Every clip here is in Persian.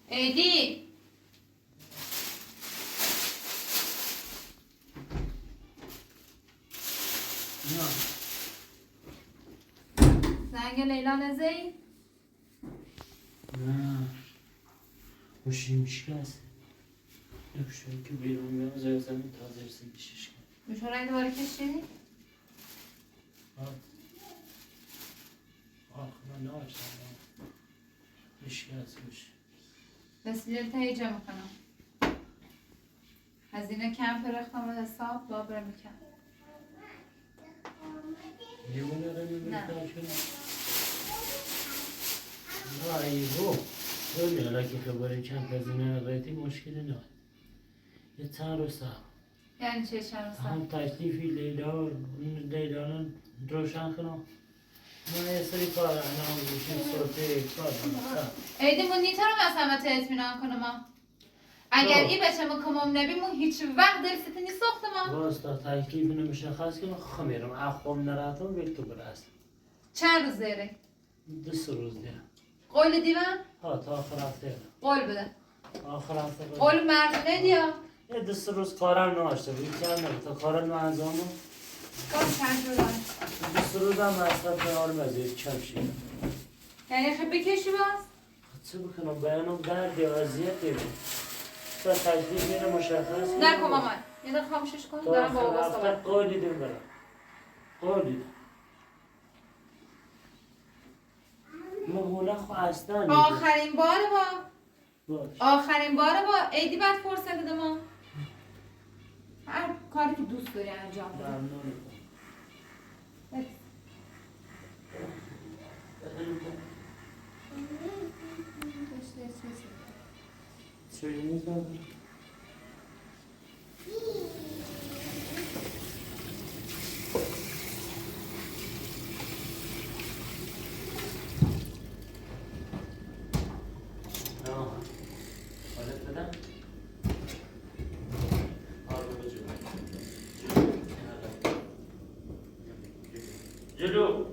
ایدی زنگ لیلا نزهی؟ نه گوشیم شکست نمیشه که بیرون بیام زیر زمین تازه رسیم بشش کنم میشه رنگ دوباره کشیدی؟ من ناشتم شکست گوش وسیله تایجه میکنم هزینه کم پرختم و حساب بابره میکن لیمونه رو نه میبینم شده رایگو خیلی حالا که خبری کم هزینه قیدی مشکلی نه یه چند روز صبر یعنی چه چند روز هم تشریفی لیلا روشن کنم من یه سری کار انجام گوشیم صوته کار دارم ایدی من نیتر رو مثلا اطمینان کنم اگر ای بچه ما کمام نبی من هیچ وقت دلستی نیست ساختم واستا تکلیف نمشخص کنم خمیرم اخوام نراتم بیل تو برست چند روز دیره؟ 2 روز دیره قول دیوان؟ ها تا آخر هفته قول بده آخر هفته قول مردونه دیا؟ یه 2 روز کارم ناشته بود کم نبود تا کارم انجامم قول چند روز داره 2 روز هم مصرف کنار مزید کم شید یعنی خب بکشی باز؟ چه بکنم بیانم درد یا اذیت دیده تا تکلیف میره مشخص نکن مامان یه دقیقه خاموشش کن تا دارم با آخر بابا هفته صحبت قول دیدم برم قول دیدم مهونه خو اصلا نیست آخرین بار باش آخرین بار با ایدی بعد فرصت بده ما هر کاری که دوست داری انجام بده ممنونم چه می‌کنی؟ حالت بدم؟ آروم جلو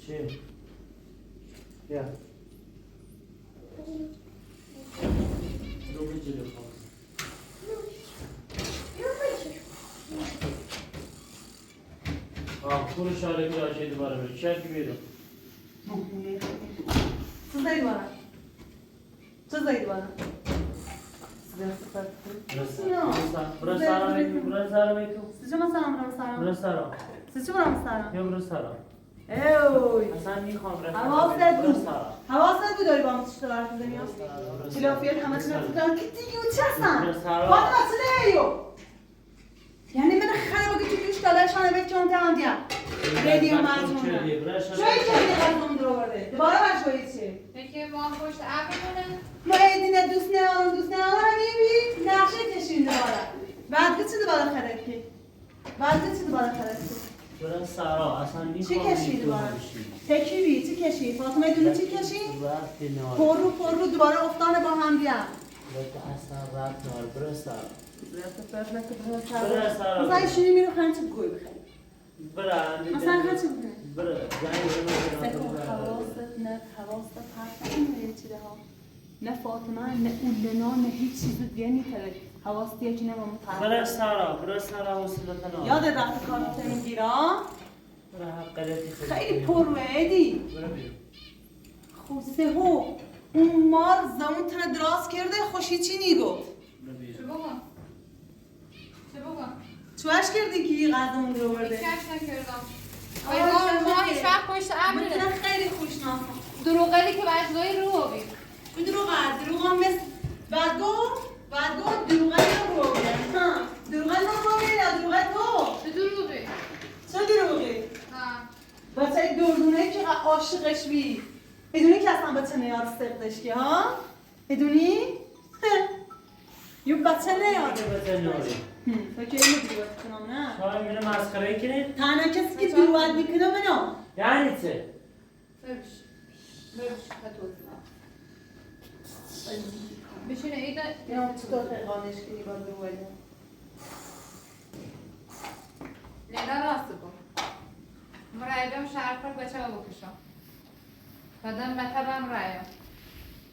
چه؟ بیا رو به جلو خواهد پول شاره که داشته دوباره بری چرکی بیرون Co zajdowana? Co zajdowana? برو سارا میتو برو سارا میتو Słyszę salam, ram salam. برو سارا Słyszę ram salam. یا برو سارا Ej! اصلا میخوام رفت حواست برو بود. سارا حواست بود داری با هم چطور حرف می‌زنی؟ فلافیل همه چیز رو که دیو چسن. فاطمه چه دیو؟ یعنی من خرابه که توی دلشان به چون تام دیا. ردیو مجموعه. شوی چه قدم درو برده. دوباره باش شوی چه؟ یکی ما پشت ابرونه ما ایدین دوست نه میبی نقشه کشین دوباره. بعد چه دوباره خراب کی؟ بعد چه دوباره خراب کی؟ برو سارا اصلا چی میخوام کشید دوباره؟ تکیبی چی کشید؟ فاطمه دونی چی کشید؟ رفت نار پر رو دوباره افتانه با هم بیا. اصلا رفت نار برو سارا برای سارا. مثلا ایشونی میرو خانه چه گوی بخری. برو مثلا خانه چه بخری؟ برو زنگ سکو حواست پرت نمیره چیده ها. نه فاطمه نه اولنا نه هیچ چیز دیگه نیتره. حواست یکی نه با من پرت. برو سارا وصلت نار یاد رفت کارت میگیرم. برو حق غلطی خیلی پروه ایدی. برو بیرون خب سهو اون مار زمون تنه دراز کرده خوشی چی نیگفت؟ برو بیرون چه بابا؟ چه بابا؟ چوش کردی که یه قدم رو برده؟ کش نکردم آه، ما هیچ وقت پشت ابرونه مثلا خیلی خوشناکم. دروغلی که بجلوی رو بی این دروغ هم مثل بعد گو دروغ رو بگم ها دروغ رو بگم یا دروغ تو چه دروغی؟ چه دروغی؟ ها بچه دردونه که عاشقش بی بدونی که اصلا بچه نیار سقدش که ها بدونی؟ یو بچه نیار بچه ناری فکر اینو دروغ کنم نه شاید میره مسخره کنی تنها کسی که دروغ میکنه منو یعنی چه؟ ببش بشین عید اینا چطور خیقانش کنی با دوله لیلا راست بود مرایبم شهر پر بچه ها بکشم بعدم مطبم رایم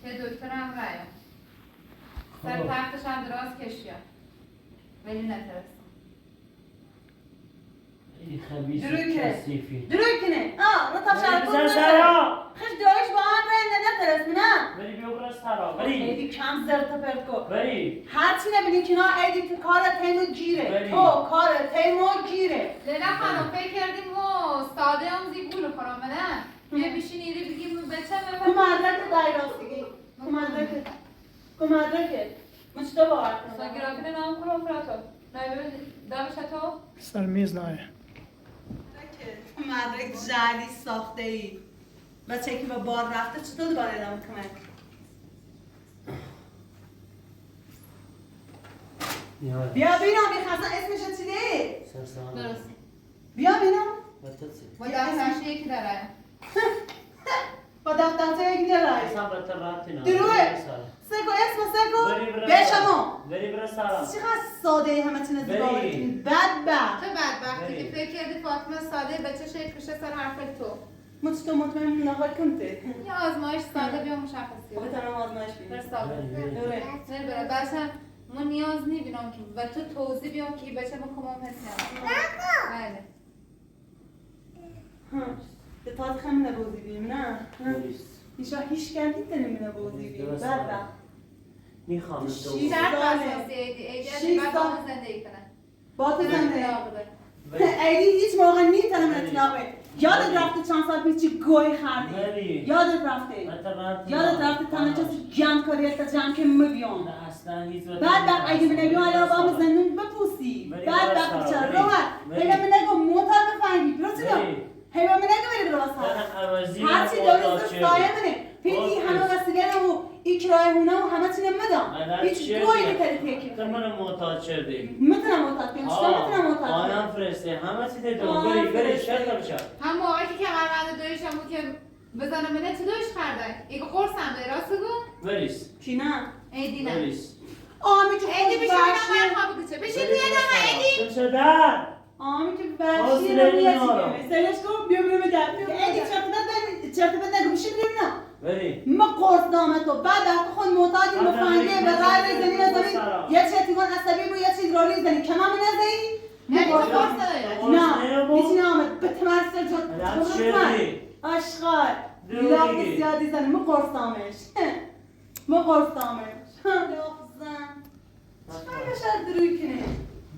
که دکترم رایم سر تختش هم دراز کشیم ولی نترسم این خبیث کثیفی دروی کنه رو تا شهر پر بزن نشه سرا خش دایش با هم رنده نترس منم بری بیا برو سرا بری ایدی کم زرتا پرکو بری هرچی نبینی که نه ایدی تو کار تیمو گیره بری. تو کار تیمو گیره لیلا خانم فکر کردیم ما ساده هم زیبول خورم نه بیا بشین ایری بگیم بچه تو مدرک دای راستگی تو مدرک مچتو باور کنم ساگرافی نام کنم فراتو نه دامش تو سر میز نه مدرک جعلی ساخته ای بچه که به بار رفته چطور دوباره ادامه کنه بیا بینم بی خزن اسمش چیه؟ سرسان درست بیا بینم با دستش یکی داره با دفترچه یک دلای اصلا بطر رابطی نه دروه سگو اسم سگو بشمو بری برو سرا چقدر ساده همه چی نزدیک بری. بدبخت تو بدبختی که فکر کردی فاطمه ساده بچه شکل کشه سر حرف تو مچتو مطمئن نهار کنته یا آزمایش ساده بیا مشخصی خب تمام آزمایش بینم بر ساده دوره نه بره بس ما نیاز نمیبینم که و تو توضیح بیام که بچه ما کمام حس نمیم بله به تاز خم نبوزی بیم نه ایشا هیچ کردی تنمی نبوزی بیم بدبخت میخوام تو شیش شرط ساله. اساسی ایدی شیش ایدی بعد سال. با زندگی کنه با تو زنده بری ایدی هیچ موقع نیتنم اطلاقه یادت رفته چند سال پیش چی گوی خردی بری. یادت رفته بطر رابطی یادت رفته تنها کسی جمع کاری تا جمع که میبیان نه اصلا هیچ وقت بعد اگه من نگم علاوه با زندون بپوسی بری بعد برو وقتی سرا، چرا بری. روحت بری. هیگه من نگم موتر بفهمی درسته بری. نگم هیگه من نگم بری درست من عوضی هرچی داری سایه منه پیدی همه وسیله و ایکرای هونه و همه چی نمیدم هیچ گوی نکردی تکی تو منو معتاد شدی میتونم معتاد کنم چطور میتونم معتاد کنم آنم فرسته همه چی دیدم بری شد بشم هم موقعی که کمربند دویشم بود که بزنم منه چه دویش خردک ایگو قرصم داری راست بگو بریس کی نه ایدی نه بریس آمی که ایدی خود بشین وحشیه من خواب بگو بشین توی دامه ایدی چه شدن آمی که وحشیه حوصله نمیده ندارم. چیه سرش کن بیا بیا بیا ایدی چرت بد نگو بشین بریم نه بری ما قرص دامه تو بعد از تو خود معتادی بعد مفنگه از و اینکه رای زنی نزدی نزنی سرا. یه چتیگان عصبی بود یه چیز رالی زنی کمم نزدی یعنی تو قرص قرص دامه. نداری نه نبود. میتونی آمد به تمرسل الان جد شدی. اشغال دروغی. لاغ زیادی زنی ما قرص دامش ما قرص دامش لاغ زن چقدر شد دروی کنه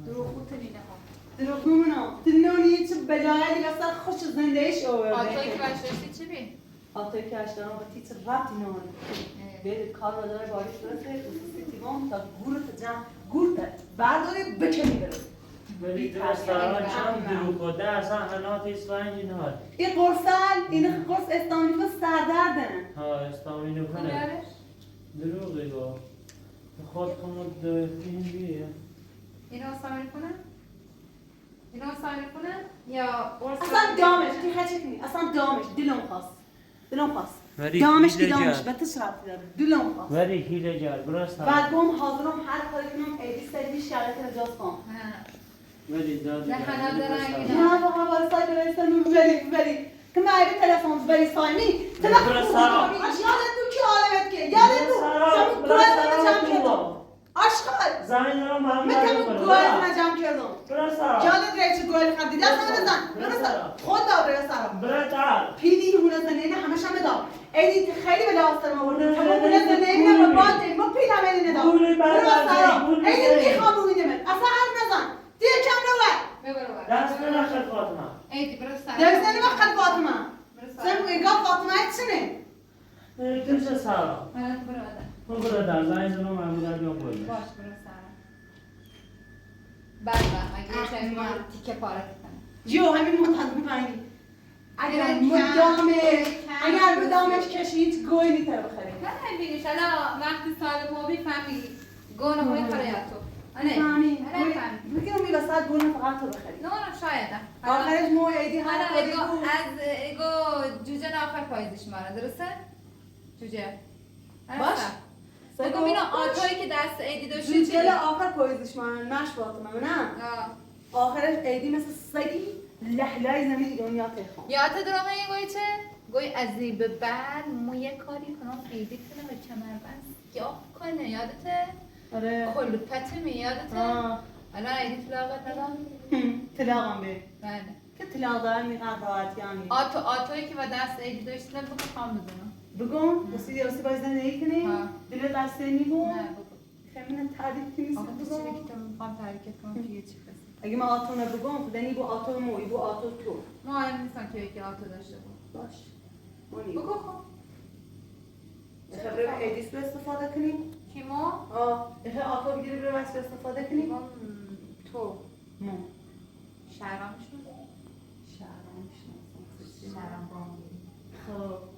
دروغ بود تنینه ها دروغ نمونم دنونی چه بلایی دیگه اصلا خوش زندگیش آورده آتایی که بچهشتی چی بین؟ آتایی که اشتران با تیتر ربطی نمونه برید کار رو داره باریش برسه خصوصی تیوان تا گورت جمع گورت برداری بکنی برسه بری تو سران چند دروگ ده اصلا حنات اسفنجی نهار این قرصل این قرص استانبول سردردن ها استامینو کنه کلیارش؟ دروغی با خود خمود این بیه اینو سامیر کنه؟ اینو سامیر کنه؟ یا قرص اصلا دامش که خچه کنی اصلا دامش دلم خواست ولی دامش که هیله دامش جد. به تشرف داره دلم خواست ولی هیله جار برو سرا بعد گم حاضرم هر کاری کنم ایدی سریش کرده که نجاز کنم ولی دادی نه حنا درنگی نه واقعا واسه سایت برستم بری که من ایدی تلفن بری سایمی برو سرا. یادت تو کی عالمت که یادت تو همون گوه از جمع کردم اشغال زمین دارم هم من همون گوه از جمع کردم برو سرا یادت رئیس گوه خردی دست نزن برو سر خود دار برو سر برو تر پیدی هونه زنینه همش هم دار ایدی خیلی به داستان آورده تمام هونه زنینه با باده ما پید همه اینه دار برو سر ایدی میخوام رو اینه من اصلا حرف نزن دیگه کم نوه ببرو بر دست نخد فاطمه ایدی برو سر درست نمی وقت فاطمه برو سن سر اینگاه فاطمه چنه تمشه سرا حالا تو برو بده من برو در زمین دارم هم در بیام بایدش باش برو سر بعد اگه چه من تیکه پاره کنه جو همین متحد میکنی اگر کم. مدامش کم. اگر مدامش کشید گوی نیتر بخری نه ببینیش الان وقتی سال ما بفهمی گونه های خریاتو فهمی آره فهمی میگم می وسط گونه فقط تو بخری نه شاید آخرش مو ایدی حالا هر کاری ایگو بود از ایگو جوجه ناخر پاییزش ماره درسته؟ جوجه باش. بگو اینا آتایی که دست ایدی داشتی چی؟ زودگل آخر پاییزش من نش باطمه نه آخرش ایدی مثل سگی لحلای زمین دنیا تخوام یادت درامه یه گوی چه؟ گوی از این به بعد مو یه کاری کنم ایدی کنه به کمربند سیاه کنه یادته؟ آره کلوپته می یادته؟ الان ایدی طلاقت ندام؟ طلاقم به بله که طلاق دارم میقدر راحت یعنی آتایی که با دست ایدی داشتی بگو خام بزنم بگم بسی باید زندگی کنی؟ دل دسته نیمو؟ نه بگو خیلی تعریف کنی آقا تو چی بگم بگی تو میخوام تحریکت کنم که یه چی بزن اگه من آتو نبگم خودنی با آتو موی با آتو تو مهم نیستم که یکی آتو داشته بود باش مانی بگو خب خبره ایدیس رو استفاده کنیم؟ کیمو؟ اخه آتو بگیری بره واسه استفاده کنیم؟ تو مو شهرام شد؟ شهرام شناسم شهرام بامونی خب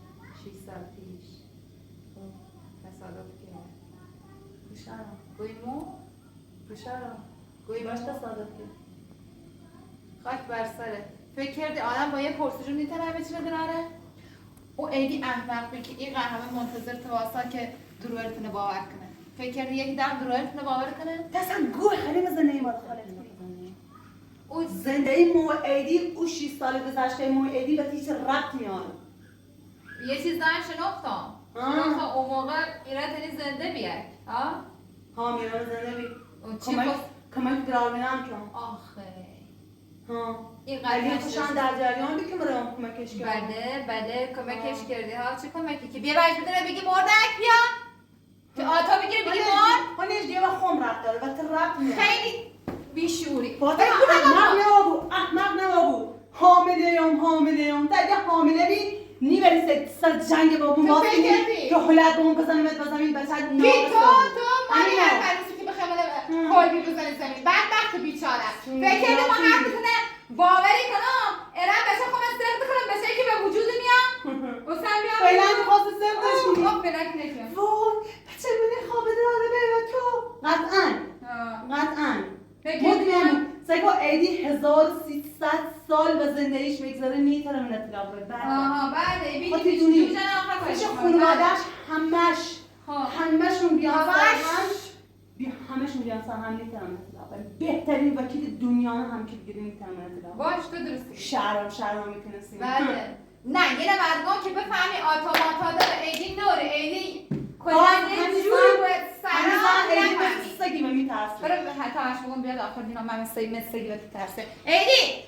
6 سال پیش تصادف کرد پوشرم گویمو؟ پوشرم گویمو؟ باش تصادف کرد خاک بر سرت فکر کردی آدم با یه پرسجو میتونه همه چی رو داره؟ او ایدی احمق بی که این قهوه منتظر تو واسه که دروهرتونه باور کنه فکر کردی یکی دم دروهرتونه باور کنه؟ دستم گوه خیلی مزنه ما خالت او زندگی مو ایدی او 6 سال گذشته مو ایدی به هیچ ربط میاره یه چیز دارم شنفتم اون موقع ایران زنده بیاد ها میرم زنده بی چی کمک درامینم کن آخه این اگه قضیه خوشم در جریان بی که مرام کمکش کرد بله کمکش کردی ها چه کمکی که بیا برش بدونه بگی مردک بیا که آتا بگیره بگی مرد خانیش دیگه با خم ربط داره و تو ربط میاره خیلی بیشوری فاطمه احمق نبابو حامله ام تا اگه حامله بی نیبری سر جنگ با بون باز کنی که حلت بون بزنیمت به زمین بچه بی تو مانی هر فرسی که بخمال کلبی بزنی زمین بدبخت بیچاره فکر کرده ما هر بتونه باوری کنم ارم بشه خواهم سرد کنم بشه که به وجود میام و سر میام فعلا میخواست سرد بشی خب فعلا که نکیم وای بچه منی خوابه داره به تو قطعا مطمئن سگو ایدی 1300 سال به زندگیش بگذاره میتونه من اطلاع بره بله بیدی میزنه آخر کارش خانوادهش همشون بیان سر هم میتونم اطلاع بره بهترین وکیل دنیا هم که بگیری میتونم اطلاع بره باش تو درستی شهرام میتونستی بله نه یه مردم که بفهمی آتا داره ایدی نوره ایدی کلا یه جوری باید ایدی مثل سگی من میترسه برای حتی همش بیاد آخر دینا من مثل سگی باید ترسه ایدی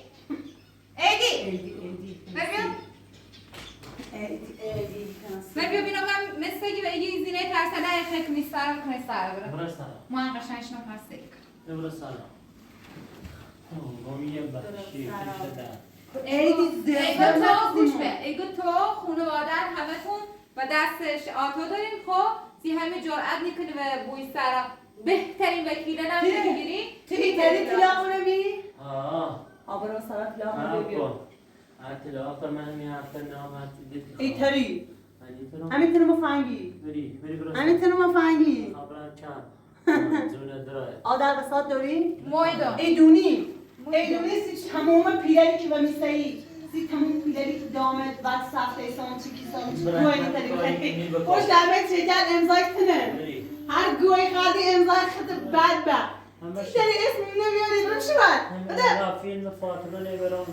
بیا بینا من مثل سگی به ایدی زینه ترسه نه خیلی کنی سرم کنی سر برای ما هم قشنگش نم هست سگی برو سلام گمی یه بخشی ایگو تو خانواده همتون و دستش آتا داریم خب سی همه جرأت میکنی و بوی سرا بهترین وکیله نمیشه بگیری تری طلاق نمی؟ برو سرا طلاق نمی طلاق من همین حرف نامت ای تری همین تنو مفنگی بری برو همین تنو مفنگی خبرم کم زونه درای آدر بسات داری؟ مویدو ایدونی سی تمام پیلری که میسایی سی تمام پیلری که دامت بعد سخت ایسان چی کیسان گوی میتری خوش درمه چه جد امضای کنه هر گوی خردی امضای خط بد داری اسم نمیاری برو چی بد؟ فیلم فاطمه نبرام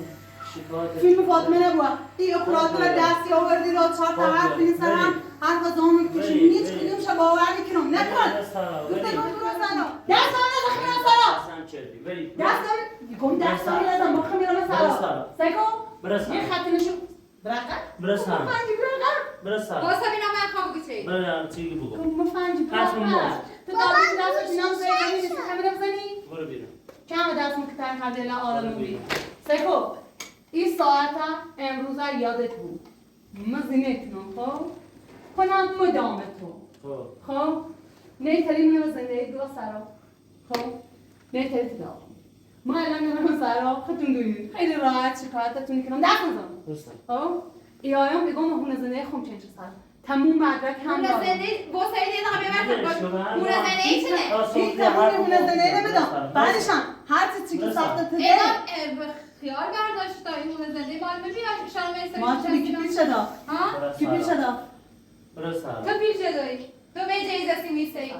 فیلم فاطمه نبوه این اخلاط را دستی آوردی را 4 تا حرف این سر هم حرف زامن کشی نیچ کدوم شا باور میکنم نکن گفته من برو سرا دست آن نزا خمیرم سرا دست آن نزا با خمیرم سرا سیکو یه خطی نشو برسا مفنجی برقا باسا بینا من خواب گوچه برا چیگی بگو مفنجی برقا تو دادی دست بینام زیادی نیستی خمیرم زنی برو بیرون کم دست مکتر خرده آرامون بی سیکو این ساعت امروز یادت بود مزینت خب کنم مدام تو خب نیتری میام زندگی دو سرا خب نیتری تو داغم ما الان میام سرا خودتون دونید خیلی راحت شکایتتون کنم دست نزم خب ای آیام بگم هونه زندگی خم چنچه سر تموم مدرک هم دارم هونه زندگی با سریدی نقا بیمرد هونه زندگی چنه؟ هیچ تمومی هونه زندگی نمیدم بعدشم هر چی که ساخته تده خیال برداشت تا این هونه زندگی مال ببین شما میرسه ما تو کی پیل شده؟ کی پیل شده؟ برو سلام تو پیل شده تو به جایزه سی میسی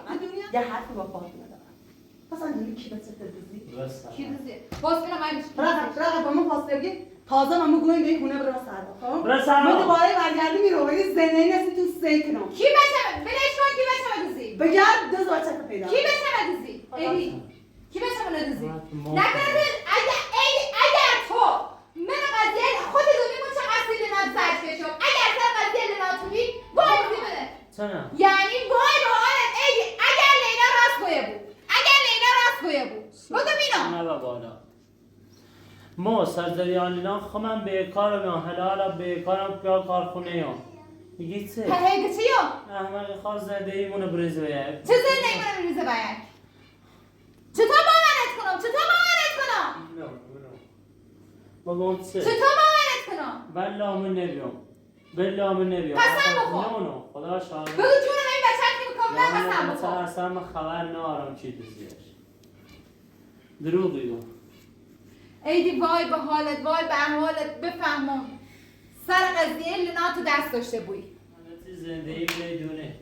یه حرفی با فاطمه دارم پس اینجوری کی بچه تدوزی کی دوزی باز بینا من رقب با ما فاصله تازه ما گویم به این خونه برا سر بخوام برا سر ما دوباره برگردی میرو بگی زندگی نسی تو سیکنم کی بچه بلش کن کی بچه دوزی بگرد دو بچه پیدا کی بچه دوزی ایدی کی بچه دوزی نکنه اگر تو من قضیه خود دومی من چه قصدی لنات زرد کشم اگر تو قضیه لنات توی وای بودی بده یعنی وای با آنت ایدی اگر لیلا راست گویه بود بگو بینا نه بالا ما سرزریان لینا خمم بیکارم یا حالا بیکارم که کارخونه یا میگی چه؟ هی چی یا؟ احمق خواهد زده ایمونه بریزه باید چه زنده ایمونه بریزه باید؟ چطور باورت کنم؟ بگم چه؟ چطور باورت کنم؟ والله من نبیام قسم بخور نه خدا شاهد بگو جونم این بچه که بکنم نه قسم مثلا بخور اصلا من خبر نارم چی دوزیش دروغی گو ایدی وای به حالت وای به حالت بفهمم سر قضیه لنا تو دست داشته بوی زندگی بدونه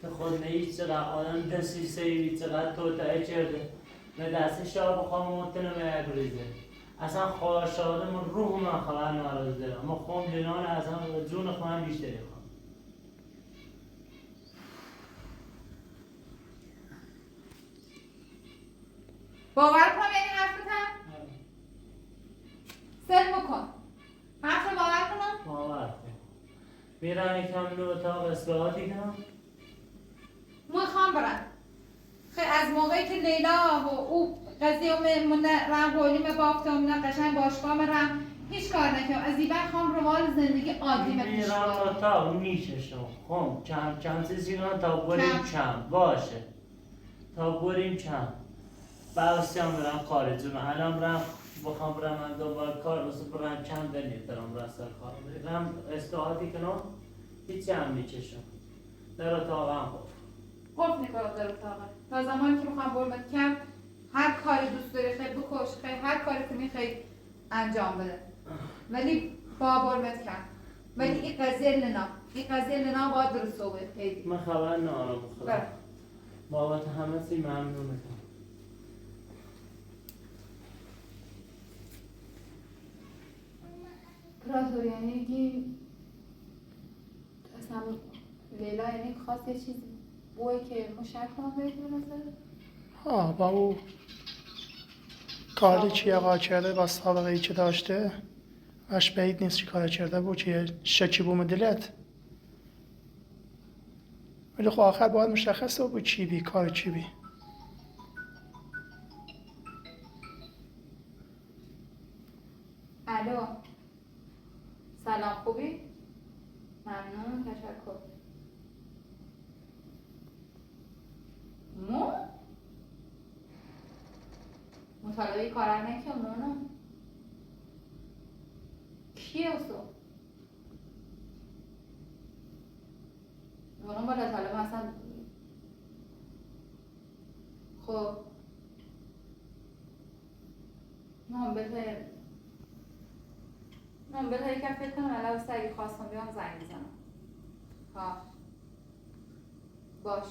تو خود نیست چقدر آدم دستی سیری چقدر تو تایی چرده نه دستی شاه بخوام ممکنه به بریزه اصلا خواه شاده من روح من خبر نارز دارم ما خوام لنان اصلا جون خواهم بیشتری خواهم باور کنم یعنی حرفتم؟ سلم بکن حرف رو باور کنم؟ باور کن میرم یکم دو اتاق اصلاحاتی کنم میخوام برم خیلی از موقعی که لیلا و او قضیه من رم قولیم بافتم نه قشنگ باشگاه رم هیچ کار نکنم از این بعد خوام روال زندگی عادی پیش میرم برم اتاق میششم خب چند چیزی کنم تا بریم چم باشه تا بریم چم بعضی هم برم خارج الان برم بخوام برم من دوباره کار واسه برم چند دنی دارم رسال کار برم استراحتی کنم هیچی هم میچشم در اتاقم قفل نگاه در اتاقه تا زمانی که میخوام برمت کم هر کاری دوست داری خیلی بکش خیلی هر کاری کنی خیلی انجام بده ولی با برمت کم ولی این قضیه لنا باید درست صحبت من خبر نارم خدا بله بابت همه سی ممنونتم پراتور یعنی که اصلا لیلا یعنی خواست یه چیزی بوی که مشک کنم بهت بنظره؟ با او کاری چی آقا کرده با سابقه ای که داشته اش بعید نیست چی کار کرده بود که شکی بوم دلت ولی خب آخر باید مشخصه بود چی بی کار چی بی الو سلام خوبی؟ ممنون تشکر مو؟ مطالبه کارر نکه مونو کیه اوسو؟ مونو بالا طالب اصلا خب من بهتر یکم فکر کنم علاوه سر اگه خواستم بیام زنگ بزنم ها باش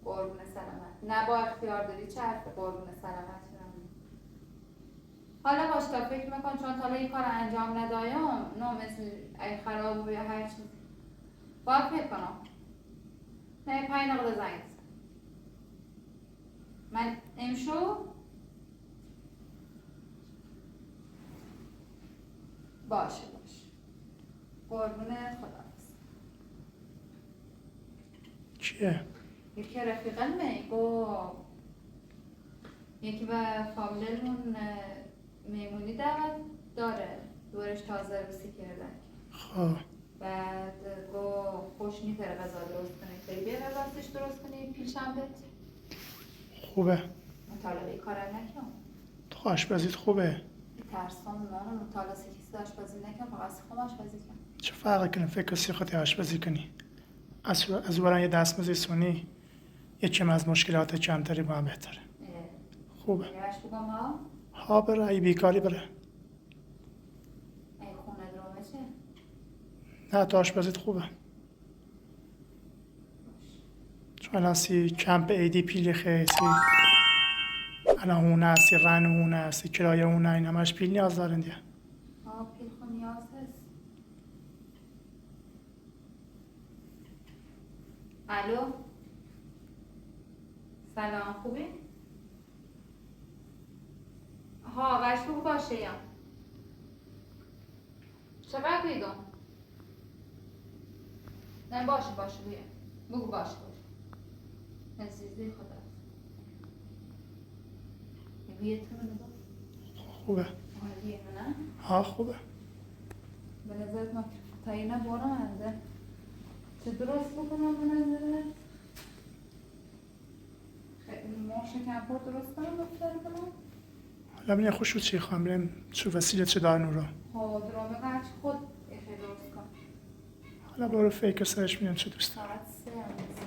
قربون سلامت نه با اختیار داری چه حرف قربون سلامت حالا باش تا فکر میکن چون تا این کار انجام ندایم نه مثل ای خراب یا هر چیز باید فکر کنم نه 5 دقیقه زنگ بزن من امشو باشه قربونت خداحافظ چیه؟ یکی رفیقمه یکی به فامیلمون میمونی دعوت داره دورش تازه روسی کردن خب بعد خوش نیتره غذا درست کنی خیلی بیاره راستش درست کنی پیشنبت خوبه مطالبه کارم نکن تو آشپزیت خوبه ترسام نه مطالعه کسی آشپزی نکن فقط سیخم آشپزی کن چه فرقی کنه فکر سیخاتی آشپزی کنی از برای یه دستمزد سونی یه چم از مشکلات کمتری با هم بهتره خوبه نگهش بگم ها بره ای بیکاری بره ای خونه درومه چه؟ نه تو آشپزیت خوبه چون الان سی کمپ ایدی پیل خیلی الان هونه سی رن هونه سی کرایه هونه این همش پیل نیاز دارن دیگه. پیل خود نیاز هست. الو سلام خوبی؟ ها وشبوق باشه یا چقدر بیدون؟ نه باشه بیه بگو باشه عزیزی خدا بیه تو نگاه خوبه عالیه نه؟ ها خوبه به نظرت ما تایینه بارم هنده چه درست بکنم به نظرت؟ ما شکمپور درست کنم بفتر کنم؟ حالا بینه خوش رو چی خواهم بریم چو وسیله چه دار نورا درامه قرچ خود خیلی درست کن حالا برو فکر سرش میدن چه دوست دارم ساعت 3 هم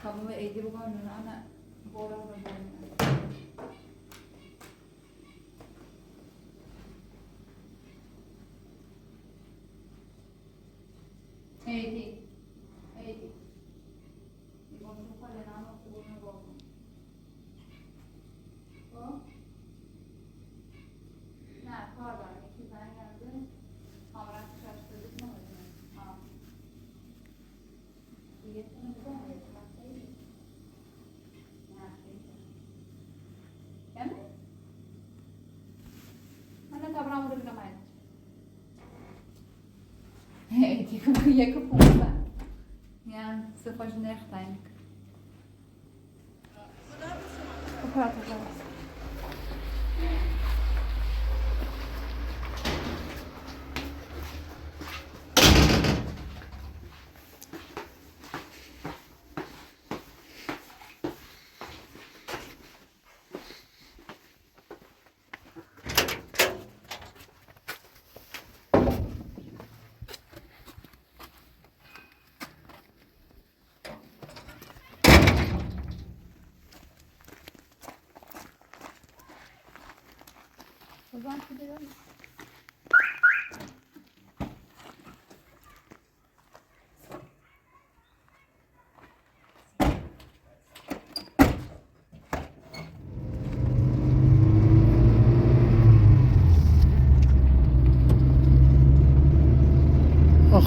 تمام ایدی بگم نه بارم رو بگم ایدی میگم تو خاله نام خوب نگاه نه کار دارم یکی زنگ کرده کامرا شش بدید نمیدونم دیگه تو نگاه Jako pompa. Ja, se faz nertain. Pronto, já. Vamos fazer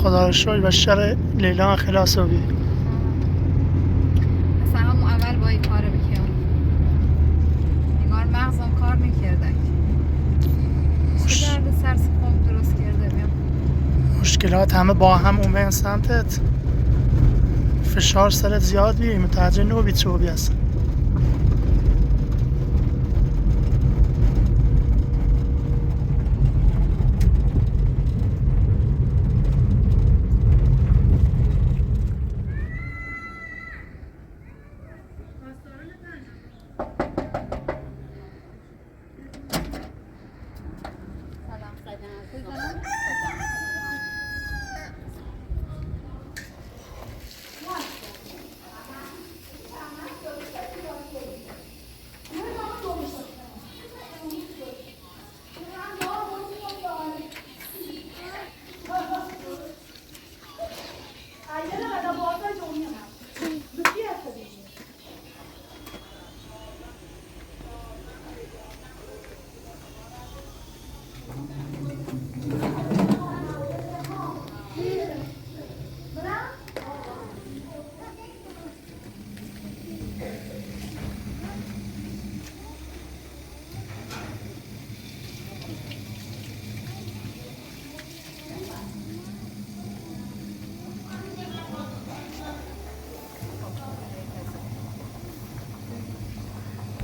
خدا رو شکر و شر لیلا خلاص بی اصلا همون اول با این کار بکنم انگار مغزم کار میکردک چه درد سر سخم درست کرده بیم مشکلات همه با هم اون سمتت فشار سرت زیاد بی متوجه نوبی چوبی هست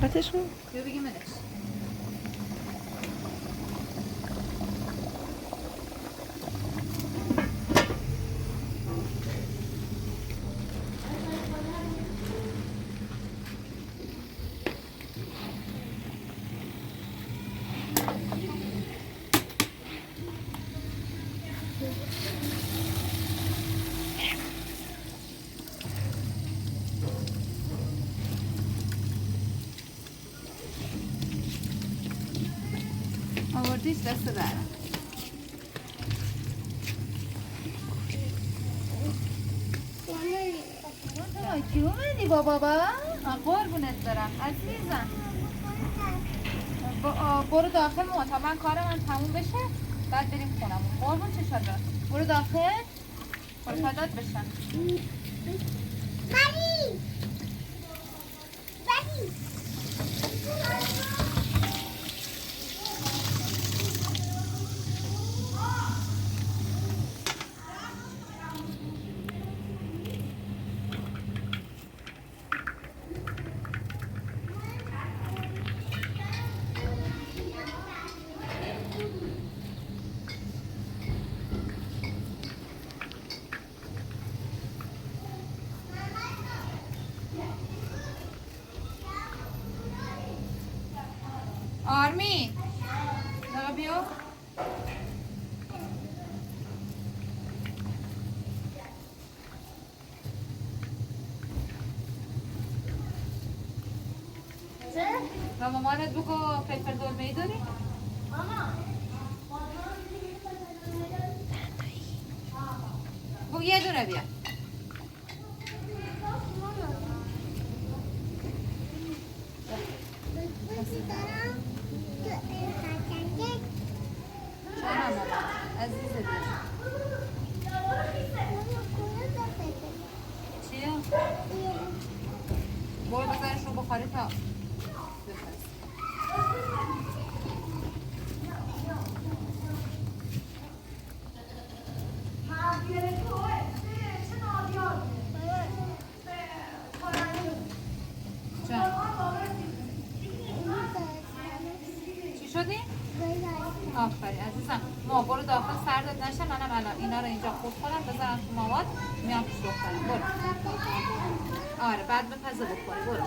قطعشون بیا بگیم منش آوردیش دست در کی اومدی با بابا؟ قربونت برم عزیزم. برو داخل تا من کارم تموم بشه بعد بریم خونمون. قربون چشات برم. برو داخل خوشحالات بشن. بری آرمین نگاه بیا. و مامانت بگو فلفل دلمه‌ای داری؟ بگو یه دونه بیا. چرا مامان عزیز دلم چیه؟ برو بزنش رو بخاری تا بفرست. چی شدی؟ آفرین عزیزم. ما برو داخل سردت نشه. منم الان اینا رو اینجا خورد کنم بذارم تو مامات میام پیش دخترم. برو. آره بعد به پزه بخوری. برو.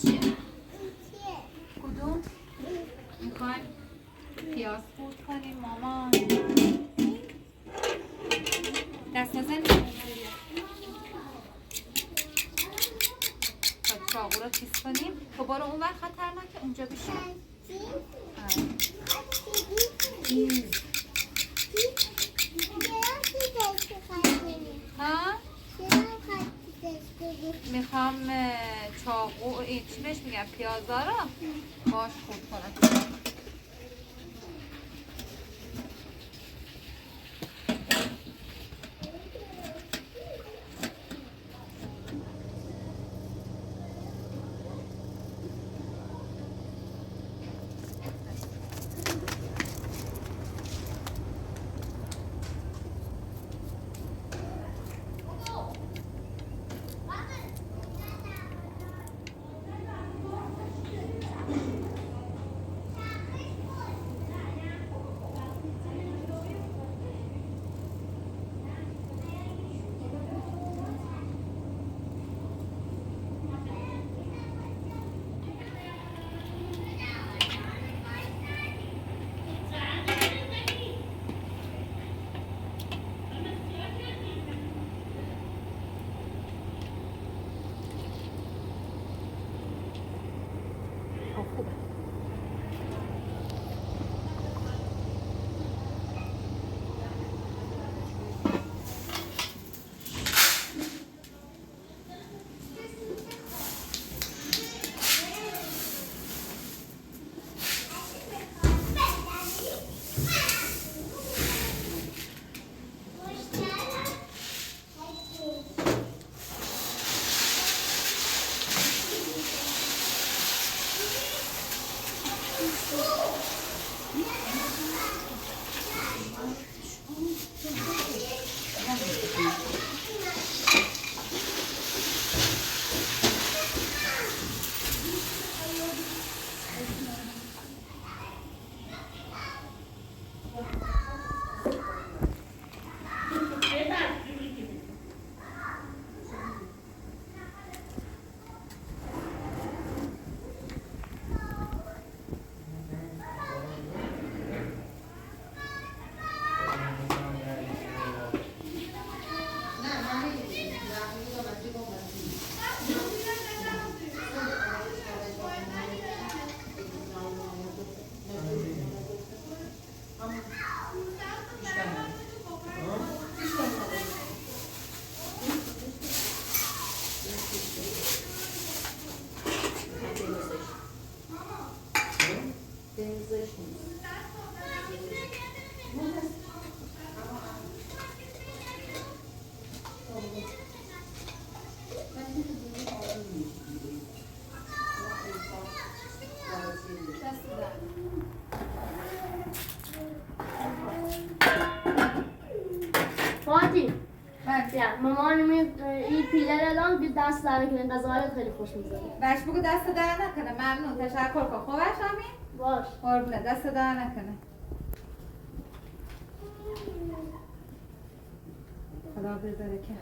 چیه؟ کدوم؟ میخوایم پیاز خورد کنیم مامان. دست نزنی؟ تا چاقو رو تیز کنیم. تو برو اون وقت خطرناکه اونجا بشیم. ها؟ میخوام چاقو چی بهش میگم پیازا رو باش خورد کنم. بیا مامان این پیلر الان که دست در کنه غذاهایت خیلی خوش می‌ذاره. بهش بگو دست در نکنه. ممنون، تشکر کن. خوبه شامی؟ باش. قربونه، دست در نکنه. خدا بذاره که